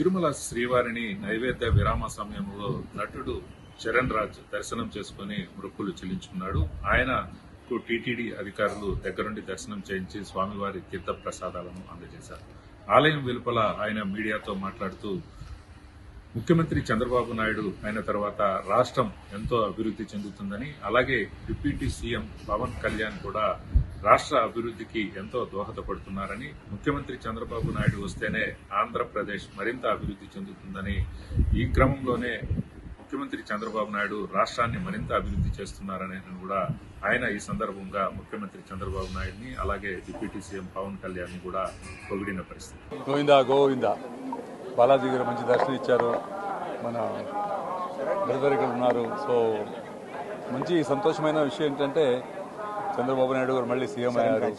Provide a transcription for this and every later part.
తిరుమల శ్రీవారిని నైవేద్య విరామ సమయంలో నటుడు చరణ్ రాజ్ దర్శనం చేసుకుని మొక్కులు చెల్లించుకున్నాడు. ఆయనకు టీటీడీ అధికారులు దగ్గరుండి దర్శనం చేయించి స్వామివారి తీర్థ ప్రసాదాలను అందజేశారు. ఆలయం వెలుపల ఆయన మీడియాతో మాట్లాడుతూ ముఖ్యమంత్రి చంద్రబాబు నాయుడు అయిన తర్వాత రాష్ట్రం ఎంతో అభివృద్ధి చెందుతుందని, అలాగే డిప్యూటీ సీఎం పవన్ కళ్యాణ్ కూడా రాష్ట్ర అభివృద్ధికి ఎంతో దోహదపడుతున్నారని, ముఖ్యమంత్రి చంద్రబాబు నాయుడు వస్తేనే ఆంధ్రప్రదేశ్ మరింత అభివృద్ధి చెందుతుందని, ఈ క్రమంలోనే ముఖ్యమంత్రి చంద్రబాబు నాయుడు రాష్ట్రాన్ని మరింత అభివృద్ధి చేస్తున్నారని కూడా ఆయన ఈ సందర్భంగా ముఖ్యమంత్రి చంద్రబాబు నాయుడిని అలాగే డిప్యూటీ సీఎం పవన్ కళ్యాణ్ ని కూడా పొగిడిన పరిస్థితి. గోవిందా గోవిందా. బాలాజీ గారు మంచి దర్శనం ఇచ్చారు. మన బ్రదర్ ఇక్కడ ఉన్నారు. సో మంచి సంతోషమైన విషయం ఏంటంటే చంద్రబాబు నాయుడు గారు మళ్ళీ సీఎం అయ్యారు.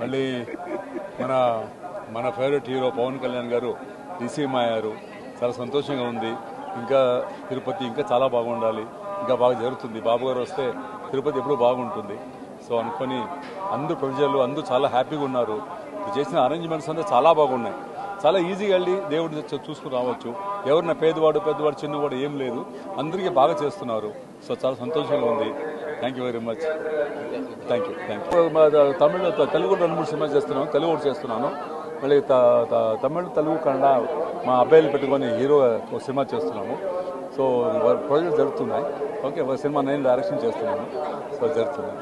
మళ్ళీ మన ఫేవరెట్ హీరో పవన్ కళ్యాణ్ గారు సీఎం అయ్యారు. చాలా సంతోషంగా ఉంది. ఇంకా తిరుపతి ఇంకా చాలా బాగుండాలి, ఇంకా బాగా జరుగుతుంది. బాబు గారు వస్తే తిరుపతి ఎప్పుడూ బాగుంటుంది. సో అనుకొని అందరూ ప్రజలు అందరూ చాలా హ్యాపీగా ఉన్నారు. చేసిన అరేంజ్మెంట్స్ అంతా చాలా బాగున్నాయి. చాలా ఈజీగా వెళ్ళి దేవుడిని చూసుకుని రావచ్చు. ఎవరిన పెద్దవాడు చిన్నవాడు ఏం లేదు, అందరికీ బాగా చేస్తున్నారు. సో చాలా సంతోషంగా ఉంది. Thank you very much. Thank you. తమిళ తెలుగు 2-3 సినిమాలు చేస్తున్నాను, తెలుగు ఒకటి చేస్తున్నాను. మళ్ళీ తమిళ తెలుగు కన్నడ మా అబ్బాయిలు పెట్టుకొని హీరో ఒక సినిమా చేస్తున్నాము. సో ప్రాజెక్ట్ జరుగుతున్నాయి. ఓకే, ఒక సినిమా నేను డైరెక్షన్ చేస్తున్నాను. సో జరుగుతున్నాయి.